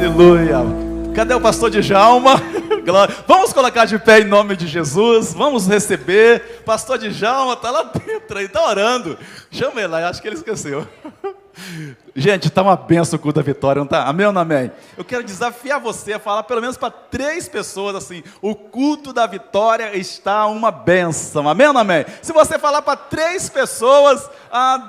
Aleluia. Cadê o pastor Djalma? Vamos colocar de pé em nome de Jesus. Vamos receber. Pastor Djalma está lá dentro aí, está orando. Chama ele lá, acho que ele esqueceu. Gente, está uma benção o culto da vitória, não está? Amém ou não amém? Eu quero desafiar você a falar pelo menos para 3 pessoas assim: o culto da vitória está uma benção. Amém ou não amém? Se você falar para 3 pessoas,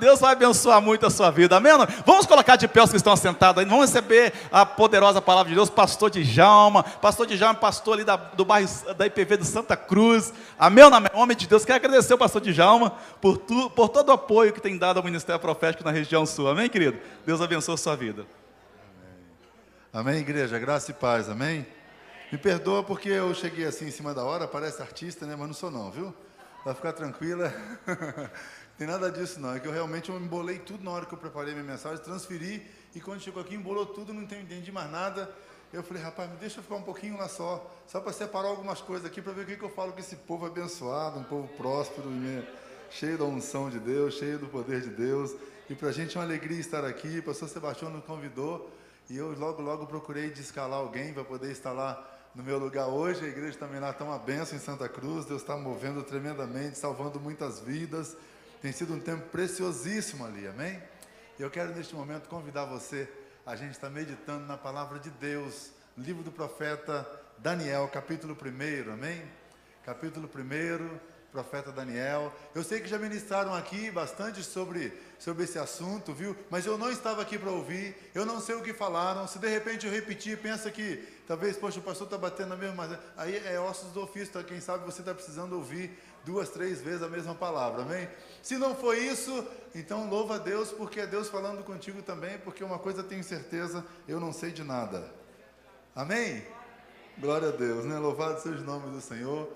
Deus vai abençoar muito a sua vida. Amém ou não? Vamos colocar de pé os que estão assentados aí. Vamos receber a poderosa palavra de Deus. Pastor Djalma, pastor ali do bairro da IPV de Santa Cruz. Amém ou não amém? Homem de Deus, quero agradecer ao pastor Djalma por todo o apoio que tem dado ao Ministério Profético na região sul. Amém, querido? Deus abençoe a sua vida. Amém. Amém, igreja, graça e paz, amém? Me perdoa porque eu cheguei assim em cima da hora, parece artista, né? Mas não sou não, viu? Vai ficar tranquila. Tem nada disso não, é que eu realmente me embolei tudo na hora que eu preparei minha mensagem, transferi, e quando chegou aqui embolou tudo, não entendi mais nada. Eu falei, rapaz, deixa eu ficar um pouquinho lá só para separar algumas coisas aqui, para ver o que eu falo com esse povo abençoado, um povo próspero, cheio da unção de Deus, cheio do poder de Deus. E para a gente é uma alegria estar aqui. O pastor Sebastião nos convidou e eu logo procurei de escalar alguém para poder estar lá no meu lugar hoje. A igreja também lá está uma bênção em Santa Cruz. Deus está movendo tremendamente, salvando muitas vidas. Tem sido um tempo preciosíssimo ali, amém? E eu quero neste momento convidar você, a gente está meditando na palavra de Deus, no livro do profeta Daniel, capítulo 1, amém? Capítulo 1, profeta Daniel. Eu sei que já ministraram aqui bastante sobre esse assunto, viu? Mas eu não estava aqui para ouvir, eu não sei o que falaram. Se de repente eu repetir, pensa que talvez, poxa, o pastor está batendo na mesma... Aí é ossos do ofício, tá? Quem sabe você está precisando ouvir 2, 3 vezes a mesma palavra, amém? Se não foi isso, então louva a Deus, porque é Deus falando contigo também, porque uma coisa tenho certeza, eu não sei de nada. Amém? Glória a Deus, né? Louvado seja o nome do Senhor.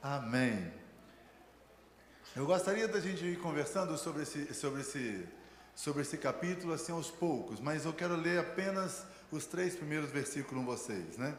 Amém. Eu gostaria da gente ir conversando sobre esse capítulo assim aos poucos, mas eu quero ler apenas os 3 primeiros versículos com vocês, né?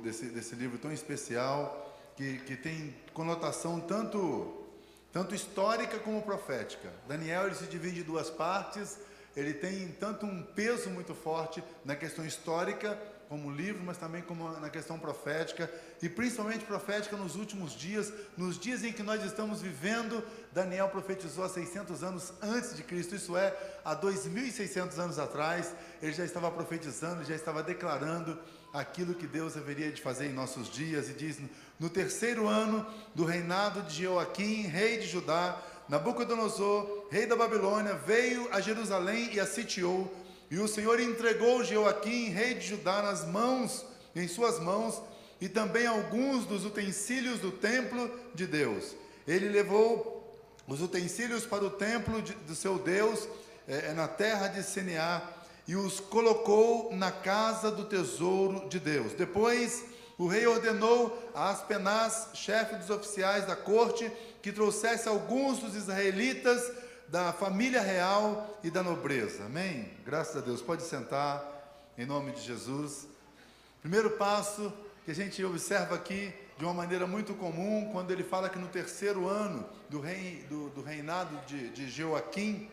Desse livro tão especial, que tem conotação tanto histórica como profética. Daniel, ele se divide em 2 partes, ele tem tanto um peso muito forte na questão histórica, como livro, mas também como na questão profética, e principalmente profética nos últimos dias, nos dias em que nós estamos vivendo. Daniel profetizou há 600 anos antes de Cristo, isso é, há 2.600 anos atrás, ele já estava profetizando, já estava declarando aquilo que Deus haveria de fazer em nossos dias, e diz: no 3º ano do reinado de Jeoaquim, rei de Judá, Nabucodonosor, rei da Babilônia, veio a Jerusalém e a sitiou. E o Senhor entregou Jeoaquim, rei de Judá, em suas mãos, e também alguns dos utensílios do templo de Deus. Ele levou os utensílios para o templo do seu Deus, na terra de Seneá, e os colocou na casa do tesouro de Deus. Depois, o rei ordenou a Aspenaz, chefe dos oficiais da corte, que trouxesse alguns dos israelitas da família real e da nobreza. Amém? Graças a Deus. Pode sentar, em nome de Jesus. Primeiro passo que a gente observa aqui de uma maneira muito comum, quando ele fala que no 3º ano do reinado de Jeoaquim.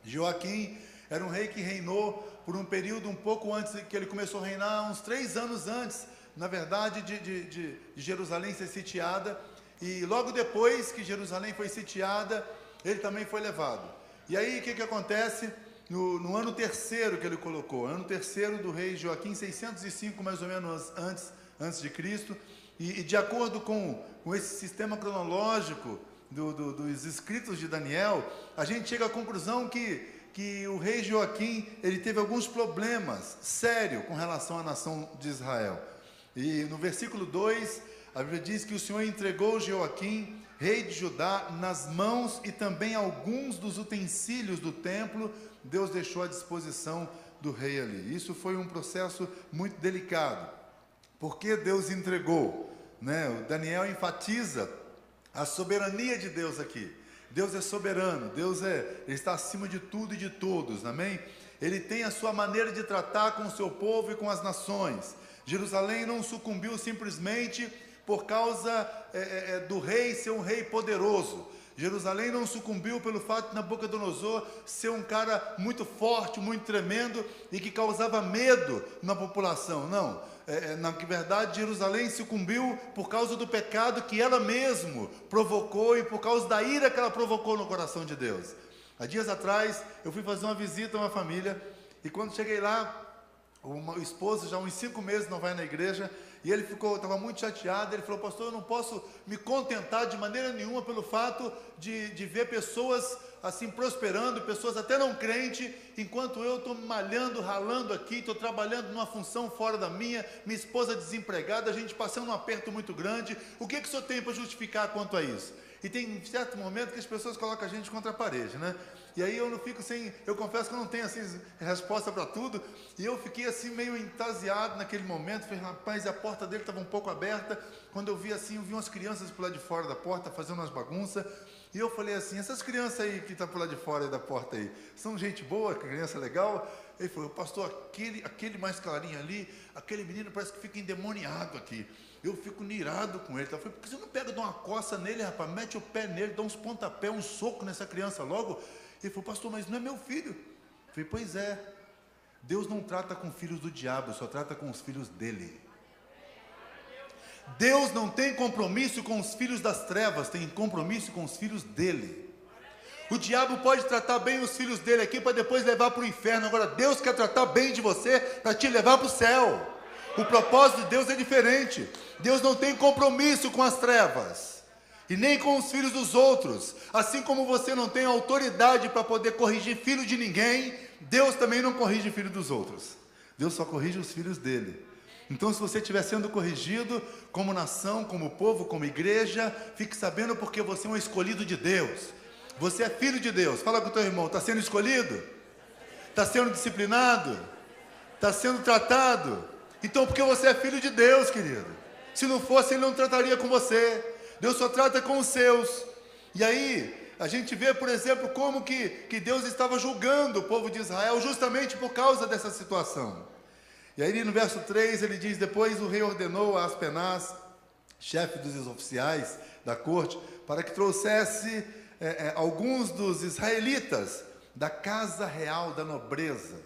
Joaquim era um rei que reinou por um período um pouco antes, que ele começou a reinar uns 3 anos antes, na verdade, de Jerusalém ser sitiada. E logo depois que Jerusalém foi sitiada, ele também foi levado. E aí o que acontece? No ano 3º que ele colocou, ano 3º do rei Joaquim, 605 mais ou menos antes de Cristo, e de acordo com esse sistema cronológico dos escritos de Daniel, a gente chega à conclusão que o rei Joaquim, ele teve alguns problemas sérios com relação à nação de Israel. E no versículo 2, a Bíblia diz que o Senhor entregou Joaquim, rei de Judá, nas mãos, e também alguns dos utensílios do templo Deus deixou à disposição do rei ali. Isso foi um processo muito delicado. Por que Deus entregou? Né? O Daniel enfatiza a soberania de Deus aqui. Deus é soberano, Ele está acima de tudo e de todos, amém? Ele tem a sua maneira de tratar com o seu povo e com as nações. Jerusalém não sucumbiu simplesmente por causa do rei ser um rei poderoso. Jerusalém não sucumbiu pelo fato de Nabucodonosor ser um cara muito forte, muito tremendo e que causava medo na população. Não, na verdade Jerusalém sucumbiu por causa do pecado que ela mesma provocou e por causa da ira que ela provocou no coração de Deus. Há dias atrás eu fui fazer uma visita a uma família e quando cheguei lá, o esposo já há uns 5 meses não vai na igreja, e ele estava muito chateado. Ele falou: pastor, eu não posso me contentar de maneira nenhuma pelo fato de ver pessoas assim prosperando, pessoas até não crentes, enquanto eu estou malhando, ralando aqui, estou trabalhando numa função fora da minha esposa desempregada, a gente passando um aperto muito grande. O que o senhor tem para justificar quanto a isso? E tem certo momento que as pessoas colocam a gente contra a parede, né? E aí eu não fico sem, eu confesso que eu não tenho assim resposta para tudo, e eu fiquei assim meio extasiado naquele momento. Falei: rapaz, a porta dele estava um pouco aberta. Quando eu vi assim, eu vi umas crianças por lá de fora da porta fazendo umas bagunças, e eu falei assim: essas crianças aí que estão por lá de fora da porta aí, são gente boa, criança legal? Ele falou: pastor, aquele mais clarinho ali, aquele menino parece que fica endemoniado aqui. Eu fico nirado com ele. Eu falei: por que você não pega, dá uma coça nele, rapaz, mete o pé nele, dá uns pontapés, um soco nessa criança logo? Ele falou: pastor, mas não é meu filho. Eu falei: pois é, Deus não trata com filhos do diabo, só trata com os filhos dele. Deus não tem compromisso com os filhos das trevas, tem compromisso com os filhos dele. O diabo pode tratar bem os filhos dele aqui para depois levar para o inferno. Agora Deus quer tratar bem de você para te levar para o céu. O propósito de Deus é diferente. Deus não tem compromisso com as trevas e nem com os filhos dos outros. Assim como você não tem autoridade para poder corrigir filho de ninguém, Deus também não corrige filho dos outros. Deus só corrige os filhos dele. Então, se você estiver sendo corrigido como nação, como povo, como igreja, fique sabendo, porque você é um escolhido de Deus. Você é filho de Deus. Fala com o teu irmão: está sendo escolhido? Está sendo disciplinado? Está sendo tratado? Então, porque você é filho de Deus, querido. Se não fosse, Ele não trataria com você. Deus só trata com os seus. E aí, a gente vê, por exemplo, como que Deus estava julgando o povo de Israel justamente por causa dessa situação. E aí no verso 3 ele diz: depois o rei ordenou a Aspenaz, chefe dos oficiais da corte, para que trouxesse alguns dos israelitas da casa real da nobreza.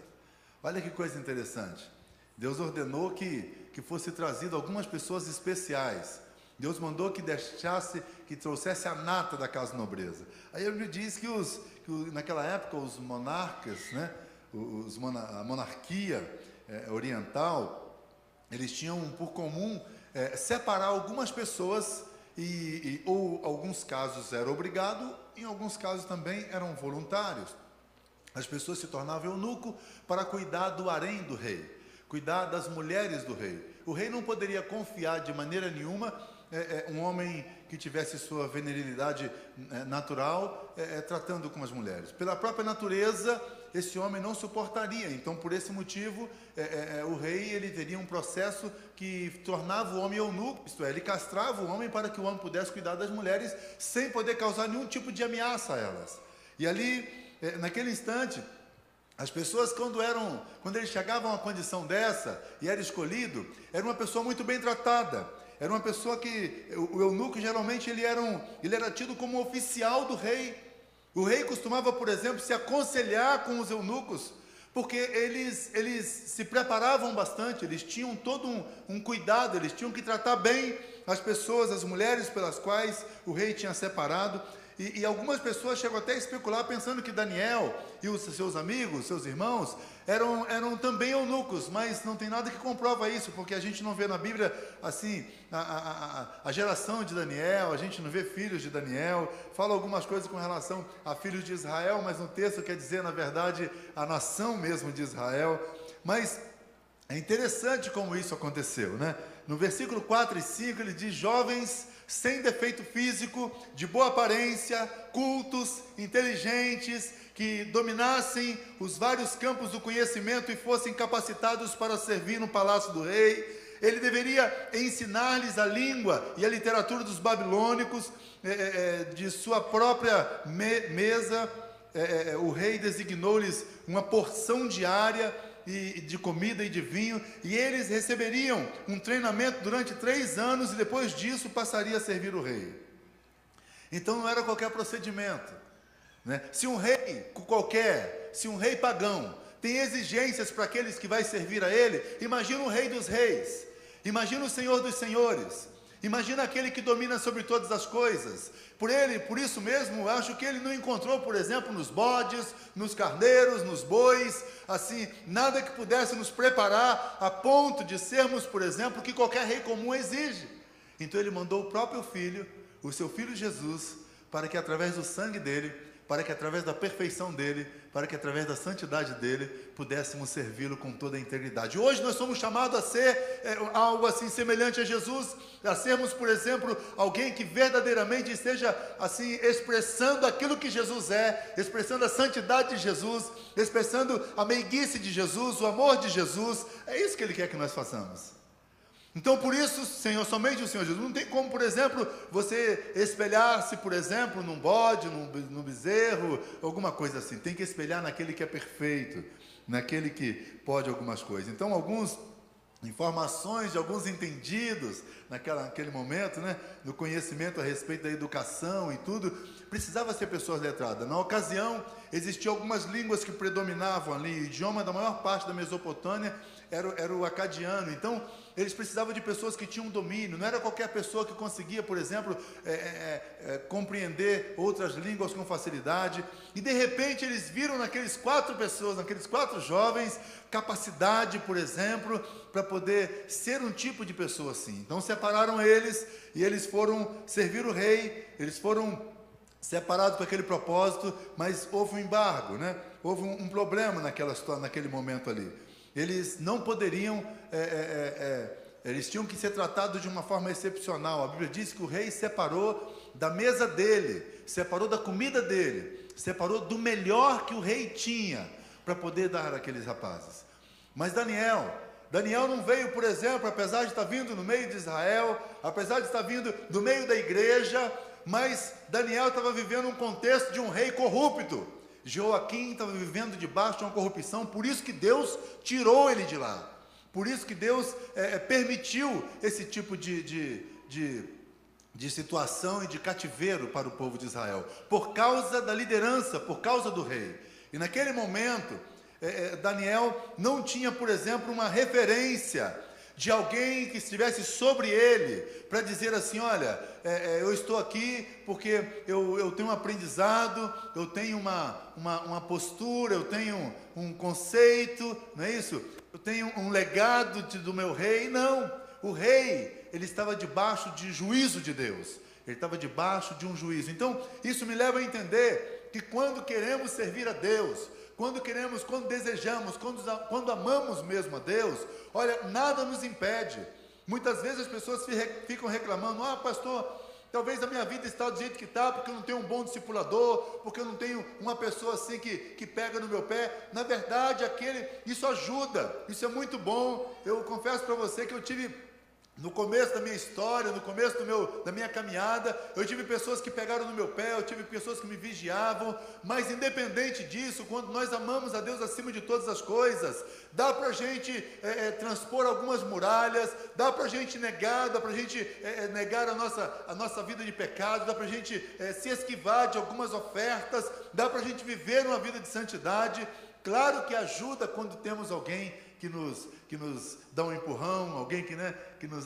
Olha que coisa interessante. Deus ordenou que fosse trazido algumas pessoas especiais. Deus mandou que trouxesse a nata da casa nobreza. Aí ele diz que naquela época os monarcas, né, a monarquia oriental, eles tinham por comum separar algumas pessoas ou alguns casos era obrigado, em alguns casos também eram voluntários. As pessoas se tornavam eunuco para cuidar do harém do rei, cuidar das mulheres do rei. O rei não poderia confiar de maneira nenhuma um homem que tivesse sua venerilidade natural tratando com as mulheres. Pela própria natureza, esse homem não suportaria. Então, por esse motivo, o rei ele teria um processo que tornava o homem eunuco, isto é, ele castrava o homem para que o homem pudesse cuidar das mulheres sem poder causar nenhum tipo de ameaça a elas. E ali, naquele instante, as pessoas quando eles chegavam a uma condição dessa e era escolhido, era uma pessoa muito bem tratada. Era uma pessoa que, o eunuco geralmente ele era tido como oficial do rei. O rei costumava, por exemplo, se aconselhar com os eunucos, porque eles se preparavam bastante, eles tinham todo um cuidado, eles tinham que tratar bem as pessoas, as mulheres pelas quais o rei tinha separado. E algumas pessoas chegam até a especular pensando que Daniel e os seus amigos, seus irmãos, eram também eunucos, mas não tem nada que comprova isso, porque a gente não vê na Bíblia assim a geração de Daniel, a gente não vê filhos de Daniel. Fala algumas coisas com relação a filhos de Israel, mas no texto quer dizer, na verdade, a nação mesmo de Israel. Mas é interessante como isso aconteceu, né? No versículo 4 e 5 ele diz: jovens sem defeito físico, de boa aparência, cultos, inteligentes, que dominassem os vários campos do conhecimento e fossem capacitados para servir no palácio do rei. Ele deveria ensinar-lhes a língua e a literatura dos babilônicos, de sua própria mesa. O rei designou-lhes uma porção diária de comida e de vinho, e eles receberiam um treinamento durante 3 anos, e depois disso passaria a servir o rei. Então não era qualquer procedimento, né? Se um rei qualquer, se um rei pagão tem exigências para aqueles que vai servir a ele, imagina o rei dos reis, imagina o senhor dos senhores, imagina aquele que domina sobre todas as coisas. Por isso mesmo, acho que ele não encontrou, por exemplo, nos bodes, nos carneiros, nos bois, assim, nada que pudesse nos preparar a ponto de sermos, por exemplo, o que qualquer rei comum exige. Então ele mandou o próprio filho, o seu filho Jesus, para que através do sangue dele, para que através da perfeição dele, para que através da santidade dele, pudéssemos servi-lo com toda a integridade. Hoje nós somos chamados a ser algo assim semelhante a Jesus, a sermos, por exemplo, alguém que verdadeiramente esteja assim expressando aquilo que Jesus é, expressando a santidade de Jesus, expressando a meiguice de Jesus, o amor de Jesus. É isso que ele quer que nós façamos. Então, por isso, Senhor, somente o Senhor Jesus. Não tem como, por exemplo, você espelhar-se, por exemplo, num bode, num bezerro, alguma coisa assim. Tem que espelhar naquele que é perfeito, naquele que pode algumas coisas. Então, algumas informações de alguns entendidos naquele momento, né, no conhecimento a respeito da educação e tudo, precisava ser pessoas letradas. Na ocasião, existiam algumas línguas que predominavam ali. O idioma da maior parte da Mesopotâmia era o acadiano. Então, eles precisavam de pessoas que tinham domínio. Não era qualquer pessoa que conseguia, por exemplo, compreender outras línguas com facilidade. E de repente eles viram naqueles 4 pessoas, naqueles 4 jovens, capacidade, por exemplo, para poder ser um tipo de pessoa assim. Então separaram eles e eles foram servir o rei. Eles foram separados com aquele propósito, mas houve um embargo, né? Houve um problema naquele momento ali. Eles não poderiam, eles tinham que ser tratados de uma forma excepcional. A Bíblia diz que o rei separou da mesa dele, separou da comida dele, separou do melhor que o rei tinha para poder dar àqueles rapazes. Mas Daniel não veio, por exemplo, apesar de estar vindo no meio de Israel, apesar de estar vindo do meio da igreja, mas Daniel estava vivendo um contexto de um rei corrupto. Joaquim estava vivendo debaixo de uma corrupção, por isso que Deus tirou ele de lá, por isso que Deus permitiu esse tipo de situação e de cativeiro para o povo de Israel, por causa da liderança, por causa do rei. E naquele momento, Daniel não tinha, por exemplo, uma referência de alguém que estivesse sobre ele, para dizer assim, olha, eu estou aqui porque eu tenho um aprendizado, eu tenho uma postura, eu tenho um conceito, não é isso? Eu tenho um legado do meu rei. Não, o rei, ele estava debaixo de juízo de Deus, ele estava debaixo de um juízo. Então, isso me leva a entender que quando queremos servir a Deus, quando desejamos, quando amamos mesmo a Deus, olha, nada nos impede. Muitas vezes as pessoas ficam reclamando, pastor, talvez a minha vida está do jeito que está, porque eu não tenho um bom discipulador, porque eu não tenho uma pessoa assim que pega no meu pé. Na verdade, isso ajuda, isso é muito bom. Eu confesso para você que eu tive, no começo da minha história, no começo da minha caminhada, eu tive pessoas que pegaram no meu pé, eu tive pessoas que me vigiavam, mas independente disso, quando nós amamos a Deus acima de todas as coisas, dá para a gente transpor algumas muralhas, dá para a gente negar, negar a nossa vida de pecado, dá para a gente se esquivar de algumas ofertas, dá para a gente viver uma vida de santidade. Claro que ajuda quando temos alguém que nos dá um empurrão, alguém que nos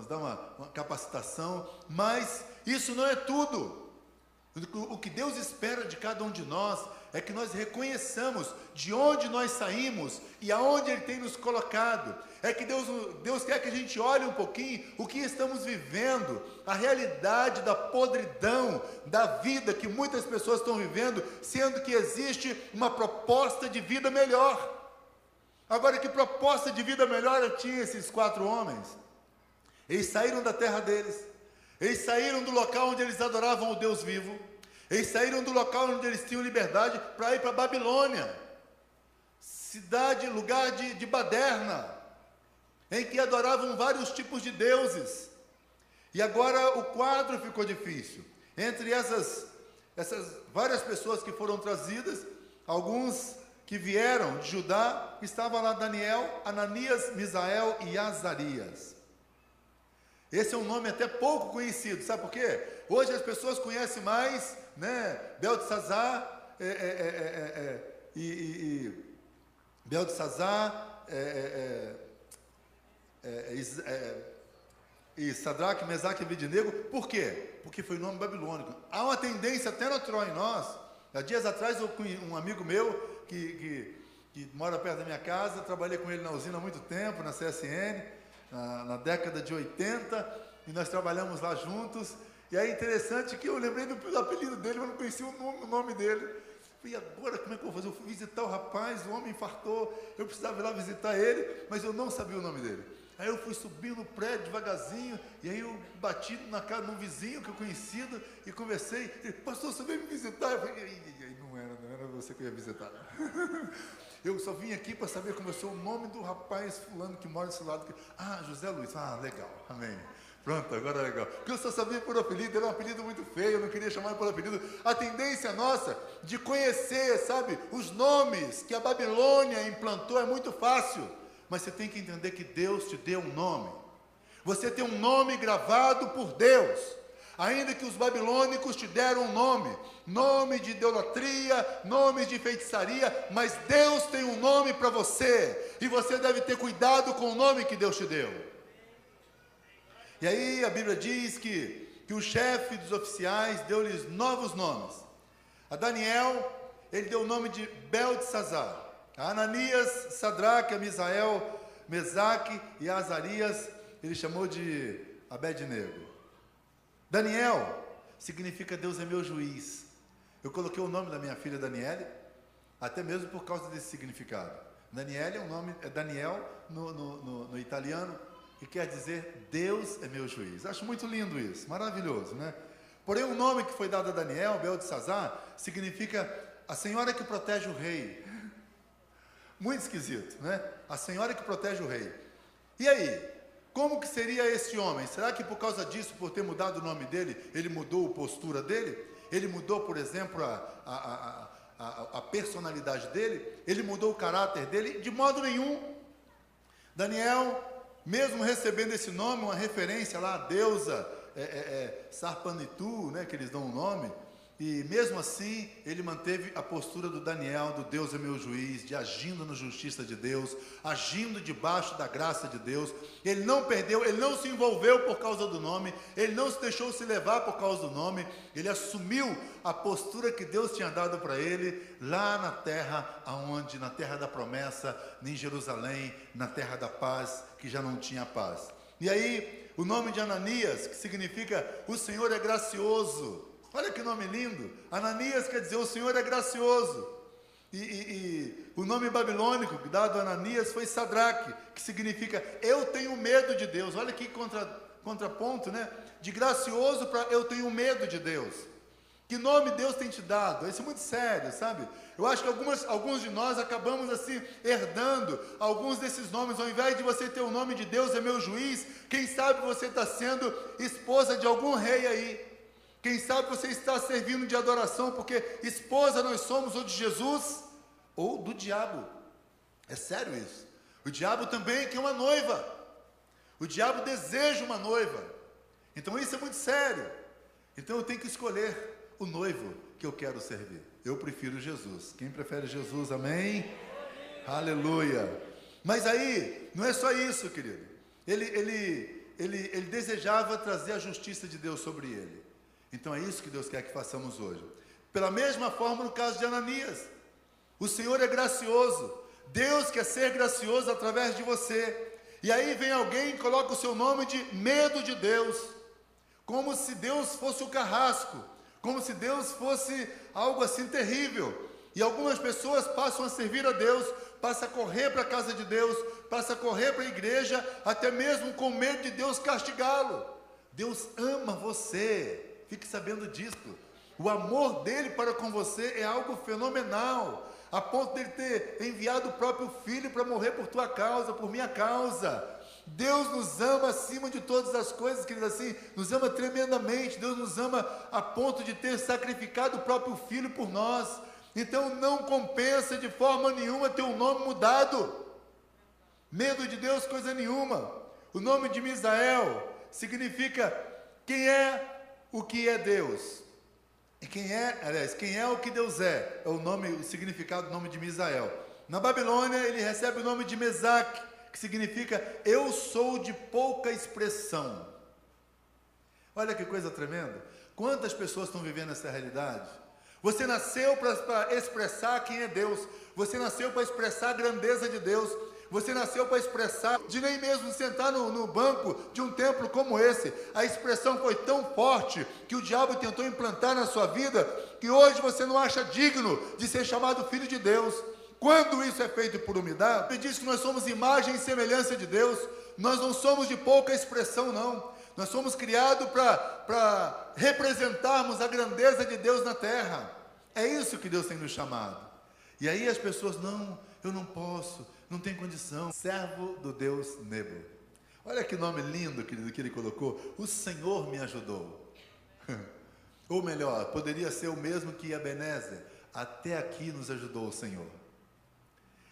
dá uma capacitação, mas isso não é tudo. O que Deus espera de cada um de nós é que nós reconheçamos de onde nós saímos e aonde Ele tem nos colocado. É que Deus quer que a gente olhe um pouquinho o que estamos vivendo, a realidade da podridão da vida que muitas pessoas estão vivendo, sendo que existe uma proposta de vida melhor. Agora, que proposta de vida melhor tinha esses 4 homens? Eles saíram da terra deles, eles saíram do local onde eles adoravam o Deus vivo, eles saíram do local onde eles tinham liberdade para ir para Babilônia, lugar de baderna, em que adoravam vários tipos de deuses. E agora o quadro ficou difícil. Entre essas várias pessoas que foram trazidas, alguns que vieram de Judá, estava lá Daniel, Ananias, Misael e Azarias. Esse é um nome até pouco conhecido, sabe por quê? Hoje as pessoas conhecem mais, né, Beltesazar, Beltesazar, e Sadraque, Mesaque e Abednego. Por quê? Porque foi nome babilônico. Há uma tendência até natural em nós. Há dias atrás, um amigo meu que mora perto da minha casa, trabalhei com ele na usina há muito tempo, na CSN, na década de 80, e nós trabalhamos lá juntos. E aí é interessante que eu lembrei do apelido dele, mas não conhecia o nome dele. E agora como é que eu vou fazer? Eu fui visitar o rapaz, o homem infartou, eu precisava ir lá visitar ele, mas eu não sabia o nome dele. Aí eu fui subindo o prédio devagarzinho, e aí eu bati na cara de um vizinho que eu conhecia e conversei. Ele, pastor, você veio me visitar? Eu falei, não era você que eu ia visitar. Eu só vim aqui para saber como eu sou o nome do rapaz fulano que mora desse lado. Ah, José Luiz. Ah, legal, amém. Pronto, agora é legal. Porque eu só sabia por apelido, era um apelido muito feio, eu não queria chamar por apelido. A tendência nossa de conhecer, sabe, os nomes que a Babilônia implantou é muito fácil. Mas você tem que entender que Deus te deu um nome. Você tem um nome gravado por Deus. Ainda que os babilônicos te deram um nome de idolatria, nome de feitiçaria, mas Deus tem um nome para você. E você deve ter cuidado com o nome que Deus te deu. E aí a Bíblia diz que o chefe dos oficiais deu-lhes novos nomes. A Daniel, ele deu o nome de Beltesazar. A Ananias, Sadraque, a Misael, Mesaque e a Azarias, ele chamou de Abednego. Daniel significa Deus é meu juiz. Eu coloquei o nome da minha filha Daniele, até mesmo por causa desse significado. Daniele é um nome, é Daniel no italiano, que quer dizer Deus é meu juiz. Acho muito lindo isso, maravilhoso, né? Porém, o nome que foi dado a Daniel, Beltesazar, significa a senhora que protege o rei. Muito esquisito, né? A senhora que protege o rei. E aí, como que seria esse homem? Será que por causa disso, por ter mudado o nome dele, ele mudou a postura dele? Ele mudou, por exemplo, a personalidade dele? Ele mudou o caráter dele? De modo nenhum. Daniel, mesmo recebendo esse nome, uma referência lá à deusa Sarpanitu, né, que eles dão um nome, e mesmo assim, ele manteve a postura do Daniel, do Deus é meu juiz, de agindo na justiça de Deus, agindo debaixo da graça de Deus. Ele não perdeu, ele não se envolveu por causa do nome, ele não se deixou se levar por causa do nome, ele assumiu a postura que Deus tinha dado para ele, lá na terra, na terra da promessa, em Jerusalém, na terra da paz, que já não tinha paz. E aí, o nome de Ananias, que significa o Senhor é gracioso. Olha que nome lindo. Ananias quer dizer o Senhor é gracioso. E o nome babilônico dado a Ananias foi Sadraque, que significa eu tenho medo de Deus. Olha que contraponto, né? De gracioso para eu tenho medo de Deus. Que nome Deus tem te dado? Isso é muito sério, sabe? Eu acho que alguns de nós acabamos assim herdando alguns desses nomes. Ao invés de você ter o nome de Deus é meu juiz, quem sabe você está sendo esposa de algum rei aí. Quem sabe você está servindo de adoração, porque esposa nós somos ou de Jesus ou do diabo. É sério isso. O diabo também quer uma noiva. O diabo deseja uma noiva. Então isso é muito sério. Então eu tenho que escolher o noivo que eu quero servir. Eu prefiro Jesus. Quem prefere Jesus, amém? Aleluia. Mas aí, não é só isso, querido. Ele desejava trazer a justiça de Deus sobre ele. Então é isso que Deus quer que façamos hoje. Pela mesma forma no caso de Ananias. O Senhor é gracioso. Deus quer ser gracioso através de você. E aí vem alguém e coloca o seu nome de medo de Deus. Como se Deus fosse o carrasco. Como se Deus fosse algo assim terrível. E algumas pessoas passam a servir a Deus, passam a correr para a casa de Deus, passam a correr para a igreja, até mesmo com medo de Deus castigá-lo. Deus ama você. Fique sabendo disso. O amor dele para com você é algo fenomenal, a ponto de ele ter enviado o próprio filho para morrer por tua causa, por minha causa. Deus nos ama acima de todas as coisas, querido, assim, nos ama tremendamente. Deus nos ama a ponto de ter sacrificado o próprio filho por nós. Então não compensa de forma nenhuma ter o nome mudado. Medo de Deus, coisa nenhuma. O nome de Misael significa quem é o que é Deus. E quem é o que Deus é o significado do nome de Misael. Na Babilônia, ele recebe o nome de Mesaque, que significa eu sou de pouca expressão. Olha que coisa tremenda. Quantas pessoas estão vivendo essa realidade? Você nasceu para expressar quem é Deus. Você nasceu para expressar a grandeza de Deus. Você nasceu para expressar, de nem mesmo sentar no banco de um templo como esse. A expressão foi tão forte que o diabo tentou implantar na sua vida, que hoje você não acha digno de ser chamado filho de Deus. Quando isso é feito por humildade, ele diz que nós somos imagem e semelhança de Deus. Nós não somos de pouca expressão, não. Nós somos criados para representarmos a grandeza de Deus na terra. É isso que Deus tem nos chamado. E aí as pessoas, não, eu não posso, não tem condição. Servo do Deus Nebo. Olha que nome lindo que ele colocou. O Senhor me ajudou. Ou melhor, poderia ser o mesmo que Ebenezer. Até aqui nos ajudou o Senhor.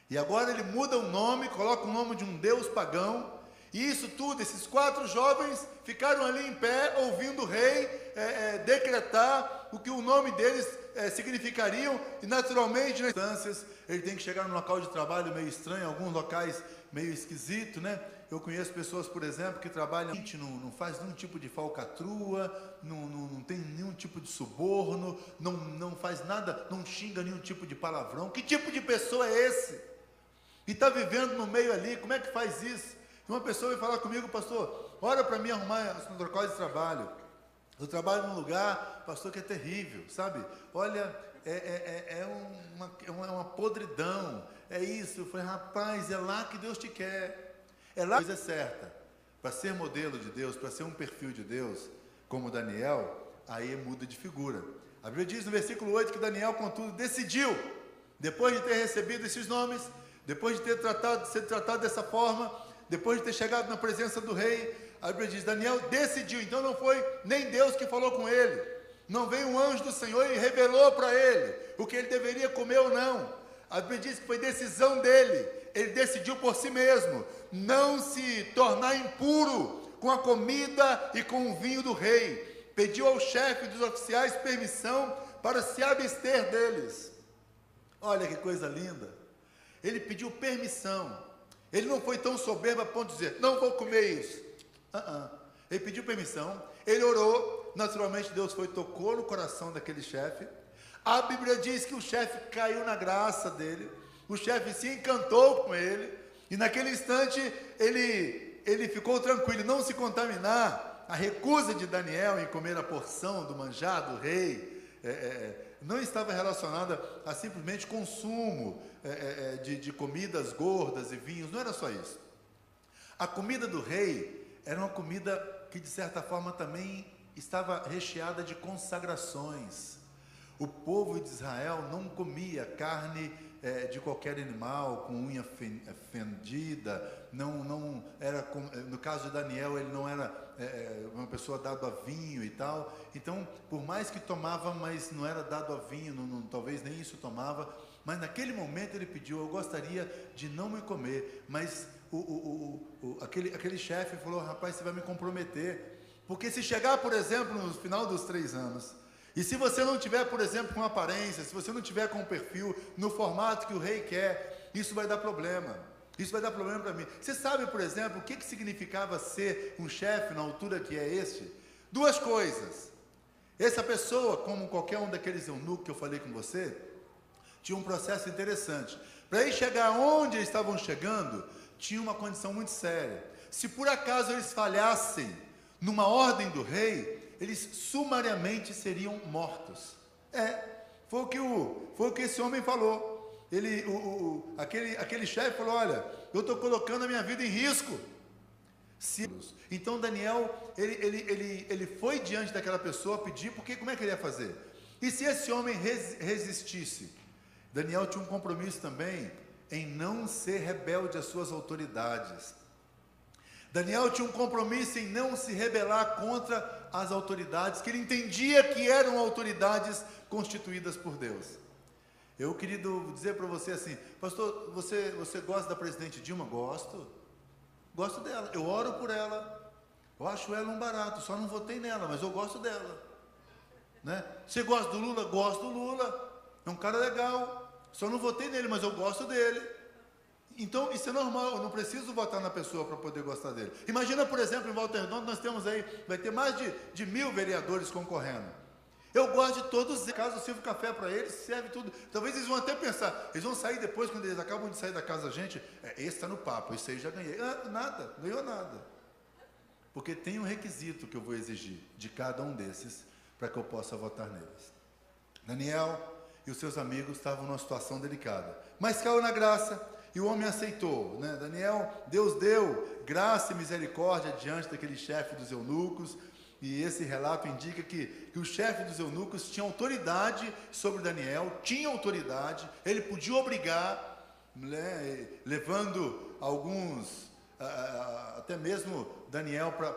E agora ele muda o nome, coloca o nome de um Deus pagão. E isso tudo, esses 4 jovens ficaram ali em pé, ouvindo o rei decretar o que o nome deles significariam. E naturalmente, nas instâncias, ele tem que chegar num local de trabalho meio estranho, alguns locais meio esquisito, né? Eu conheço pessoas, por exemplo, que trabalham, não faz nenhum tipo de falcatrua, não tem nenhum tipo de suborno, não faz nada, não xinga nenhum tipo de palavrão. Que tipo de pessoa é esse? E está vivendo no meio ali, como é que faz isso? Uma pessoa veio falar comigo, pastor, ora para mim arrumar um local de trabalho. Eu trabalho num lugar, pastor, que é terrível, sabe? Olha, é uma podridão, é isso. Eu falei, rapaz, é lá que Deus te quer. É lá que a coisa é certa. Para ser modelo de Deus, para ser um perfil de Deus, como Daniel, aí muda de figura. A Bíblia diz no versículo 8 que Daniel, contudo, decidiu, depois de ter recebido esses nomes, depois de ter sido tratado dessa forma, depois de ter chegado na presença do rei, a Bíblia diz, Daniel decidiu. Então não foi nem Deus que falou com ele, não veio um anjo do Senhor e revelou para ele o que ele deveria comer ou não. A Bíblia diz que foi decisão dele, ele decidiu por si mesmo, não se tornar impuro com a comida e com o vinho do rei. Pediu ao chefe dos oficiais permissão para se abster deles. Olha que coisa linda, ele pediu permissão. Ele não foi tão soberbo a ponto de dizer, não vou comer isso. Ele pediu permissão, ele orou, naturalmente Deus tocou no coração daquele chefe. A Bíblia diz que o chefe caiu na graça dele, o chefe se encantou com ele, e naquele instante ele ficou tranquilo, não se contaminar. A recusa de Daniel em comer a porção do manjar do rei, não estava relacionada a simplesmente consumo de comidas gordas e vinhos, não era só isso. A comida do rei era uma comida que de certa forma também estava recheada de consagrações. O povo de Israel não comia carne de qualquer animal com unha fendida, não era, no caso de Daniel, ele não era uma pessoa dada a vinho e tal. Então, por mais que tomava, mas não era dado a vinho, talvez nem isso tomava, mas naquele momento ele pediu, eu gostaria de não me comer, mas aquele chefe falou, rapaz, você vai me comprometer, porque se chegar, por exemplo, no final dos 3 anos, e se você não tiver, por exemplo, com aparência, se você não tiver com o perfil, no formato que o rei quer, isso vai dar problema. Isso vai dar problema para mim. Você sabe, por exemplo, o que significava ser um chefe na altura que é este? 2 coisas. Essa pessoa, como qualquer um daqueles eunucos que eu falei com você, tinha um processo interessante. Para eles chegar onde eles estavam chegando, tinha uma condição muito séria. Se por acaso eles falhassem numa ordem do rei, eles sumariamente seriam mortos. Foi o que esse homem falou. Aquele chefe falou, olha, eu estou colocando a minha vida em risco. Então Daniel, ele foi diante daquela pessoa pedir, porque como é que ele ia fazer? E se esse homem resistisse? Daniel tinha um compromisso também em não ser rebelde às suas autoridades. Daniel tinha um compromisso em não se rebelar contra as autoridades, que ele entendia que eram autoridades constituídas por Deus. Eu queria dizer para você assim, pastor, você gosta da presidente Dilma? Gosto dela, eu oro por ela, Eu acho ela um barato, só não votei nela, mas eu gosto dela. Né? Você gosta do Lula? Gosto do Lula. É um cara legal. Só não votei nele, mas eu gosto dele. Então, isso é normal, eu não preciso votar na pessoa para poder gostar dele. Imagina, por exemplo, em Volta Redonda, nós temos aí, vai ter mais de 1000 vereadores concorrendo. Eu gosto de todos eles. Caso eu sirva café para eles, serve tudo. Talvez eles vão até pensar, eles vão sair depois, quando eles acabam de sair da casa da gente, esse está no papo, esse aí já ganhei. Nada, ganhou nada. Porque tem um requisito que eu vou exigir de cada um desses, para que eu possa votar neles. Daniel e os seus amigos estavam numa situação delicada, mas caiu na graça, e o homem aceitou, né? Daniel, Deus deu graça e misericórdia diante daquele chefe dos eunucos, e esse relato indica que o chefe dos eunucos tinha autoridade sobre Daniel, tinha autoridade, ele podia obrigar, né, levando alguns, até mesmo Daniel para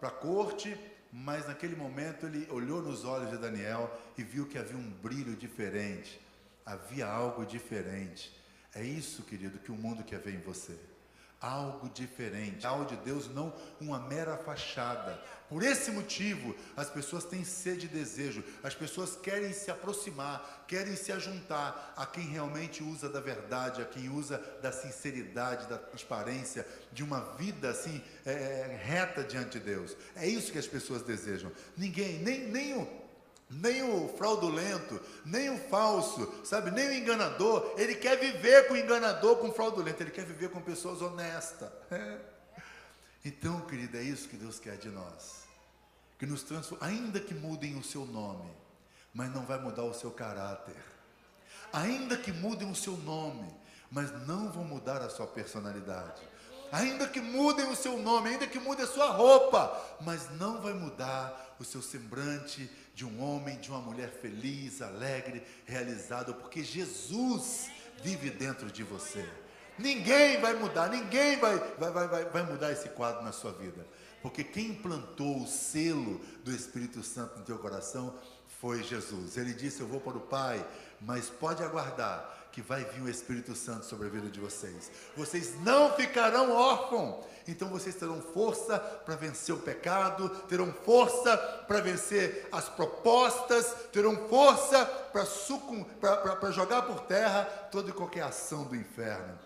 a corte, mas naquele momento ele olhou nos olhos de Daniel e viu que havia um brilho diferente, havia algo diferente. É isso, querido, que o mundo quer ver em você. Algo diferente, algo de Deus, não uma mera fachada. Por esse motivo, as pessoas têm sede e desejo, as pessoas querem se aproximar, querem se ajuntar a quem realmente usa da verdade, a quem usa da sinceridade, da transparência, de uma vida assim, reta diante de Deus. É isso que as pessoas desejam. Ninguém, nem o fraudulento, nem o falso, sabe, nem o enganador, ele quer viver com o enganador, com o fraudulento, ele quer viver com pessoas honestas. Então, querido, é isso que Deus quer de nós, que nos transforme, ainda que mudem o seu nome, mas não vai mudar o seu caráter, ainda que mudem o seu nome, mas não vão mudar a sua personalidade, ainda que mudem o seu nome, ainda que mude a sua roupa, mas não vai mudar o seu semblante de um homem, de uma mulher feliz, alegre, realizado, porque Jesus vive dentro de você. Ninguém vai mudar, ninguém vai mudar esse quadro na sua vida, porque quem implantou o selo do Espírito Santo no teu coração foi Jesus. Ele disse: eu vou para o Pai, mas pode aguardar que vai vir o Espírito Santo sobre a vida de vocês. Vocês não ficarão órfãos. Então vocês terão força para vencer o pecado, terão força para vencer as propostas, terão força para jogar por terra toda e qualquer ação do inferno.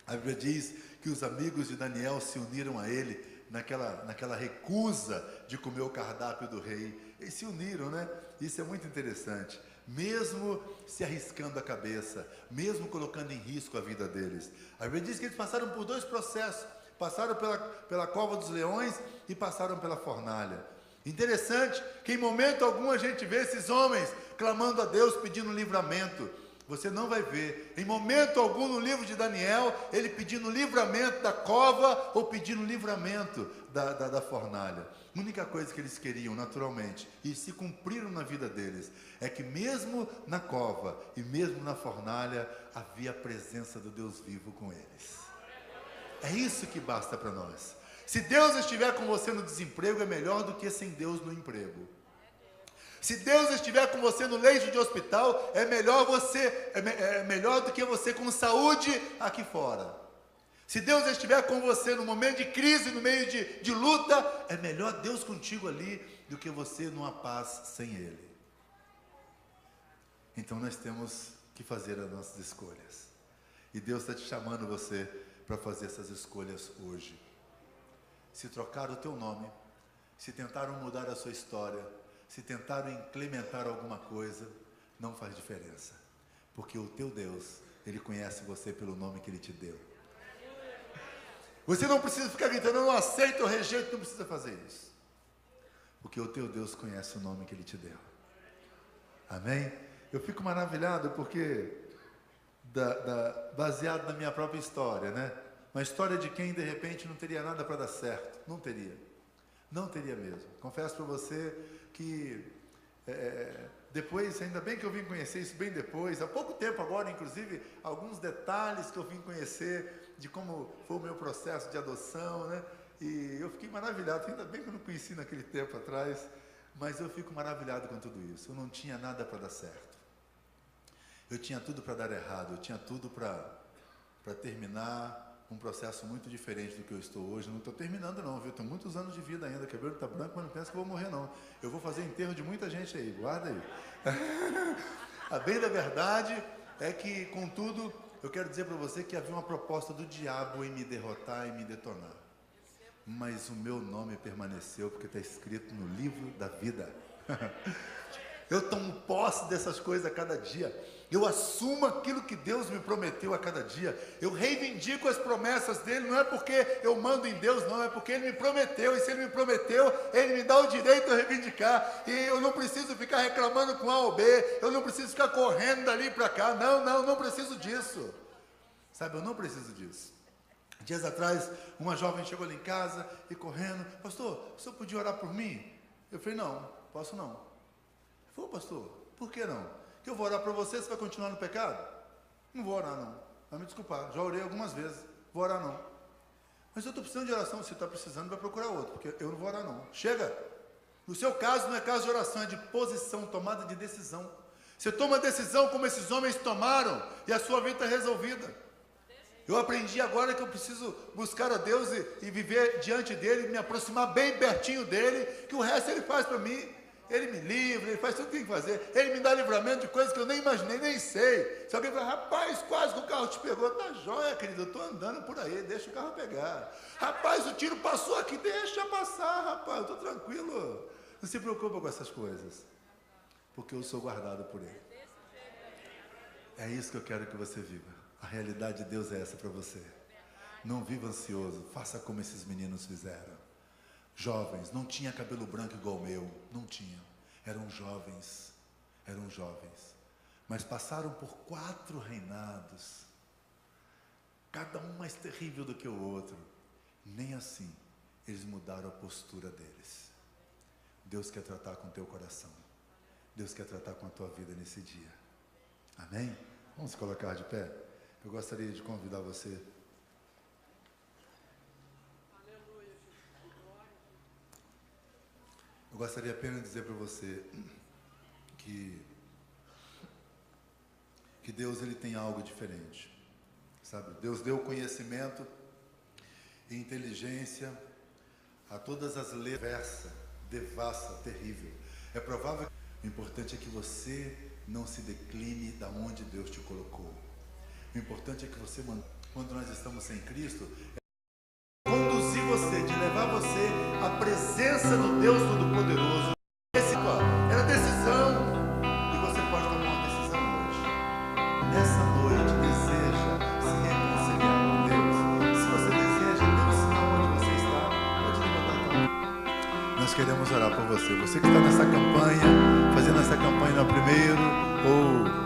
A Bíblia diz que os amigos de Daniel se uniram a ele naquela recusa de comer o cardápio do rei. Eles se uniram, né? Isso é muito interessante. Mesmo se arriscando a cabeça, mesmo colocando em risco a vida deles. A Bíblia diz que eles passaram por 2 processos. Passaram pela cova dos leões e passaram pela fornalha. Interessante que em momento algum a gente vê esses homens clamando a Deus, pedindo livramento. Você não vai ver, em momento algum no livro de Daniel, ele pedindo livramento da cova ou pedindo livramento da fornalha. A única coisa que eles queriam, naturalmente, e se cumpriram na vida deles, é que mesmo na cova e mesmo na fornalha, havia a presença do Deus vivo com eles. É isso que basta para nós. Se Deus estiver com você no desemprego, é melhor do que sem Deus no emprego. Se Deus estiver com você no leito de hospital, é melhor do que você com saúde aqui fora. Se Deus estiver com você no momento de crise, no meio de luta, é melhor Deus contigo ali do que você numa paz sem Ele. Então nós temos que fazer as nossas escolhas. E Deus está te chamando você para fazer essas escolhas hoje. Se trocaram o teu nome, se tentaram mudar a sua história, se tentaram implementar alguma coisa, não faz diferença, porque o teu Deus, Ele conhece você pelo nome que Ele te deu. Você não precisa ficar gritando, eu não aceito, eu rejeito, não precisa fazer isso, porque o teu Deus conhece o nome que Ele te deu. Amém? Eu fico maravilhado porque baseado na minha própria história, né? Uma história de quem de repente não teria nada para dar certo. Não teria mesmo. Confesso para você que depois, ainda bem que eu vim conhecer isso bem depois, há pouco tempo agora, inclusive, alguns detalhes que eu vim conhecer de como foi o meu processo de adoção, né? E eu fiquei maravilhado, ainda bem que eu não conheci naquele tempo atrás, mas eu fico maravilhado com tudo isso. Eu não tinha nada para dar certo. Eu tinha tudo para dar errado, eu tinha tudo para terminar um processo muito diferente do que eu estou hoje. Não estou terminando não, viu? Tenho muitos anos de vida ainda, o cabelo está branco, mas não penso que eu vou morrer não. Eu vou fazer enterro de muita gente aí, guarda aí. A bem da verdade é que, contudo, eu quero dizer para você que havia uma proposta do diabo em me derrotar e me detonar. Mas o meu nome permaneceu, porque está escrito no livro da vida. Eu tomo posse dessas coisas a cada dia. Eu assumo aquilo que Deus me prometeu a cada dia. Eu reivindico as promessas dele. Não é porque eu mando em Deus, não. É porque ele me prometeu. E se ele me prometeu, ele me dá o direito a reivindicar. E eu não preciso ficar reclamando com A ou B. Eu não preciso ficar correndo dali para cá. Não preciso disso. Sabe, eu não preciso disso. Dias atrás, uma jovem chegou ali em casa e correndo. Pastor, o senhor podia orar por mim? Eu falei, não, posso não. Ele falou, pastor, por que não? Que eu vou orar para você, você vai continuar no pecado? Não vou orar não. Vai me desculpar, já orei algumas vezes. Vou orar não. Mas eu estou precisando de oração. Se está precisando, vai procurar outro, porque eu não vou orar não. Chega! No seu caso, não é caso de oração, é de posição, tomada de decisão. Você toma decisão como esses homens tomaram, e a sua vida está resolvida. Eu aprendi agora que eu preciso buscar a Deus e viver diante dele, me aproximar bem pertinho dele, que o resto ele faz para mim. Ele me livra, ele faz tudo o que tem que fazer. Ele me dá livramento de coisas que eu nem imaginei, nem sei. Se alguém fala, rapaz, quase que o carro te pegou. Tá jóia, querido, eu estou andando por aí, deixa o carro pegar. Rapaz, o tiro passou aqui, deixa passar, rapaz, eu estou tranquilo. Não se preocupa com essas coisas, porque eu sou guardado por ele. É isso que eu quero que você viva. A realidade de Deus é essa para você. Não viva ansioso, faça como esses meninos fizeram. Jovens, não tinha cabelo branco igual o meu, não tinha. Eram jovens, mas passaram por 4 reinados, cada um mais terrível do que o outro. Nem assim eles mudaram a postura deles. Deus quer tratar com o teu coração. Deus quer tratar com a tua vida nesse dia. Amém? Vamos se colocar de pé? Eu gostaria de convidar você. Eu gostaria apenas de dizer para você que Deus ele tem algo diferente, sabe? Deus deu conhecimento e inteligência a todas as leis, devassa, terrível. É provável que o importante é que você não se decline da onde Deus te colocou. O importante é que você, quando nós estamos sem Cristo, é conduzir você, de levar você à presença do Deus Todo-Poderoso. Era decisão, e você pode tomar uma decisão hoje. Nessa noite, deseja se reconciliar com Deus. Se você deseja, dê um sinal onde você está. Pode levantar a mão. Nós queremos orar por você. Você que está nessa campanha, fazendo essa campanha no primeiro ou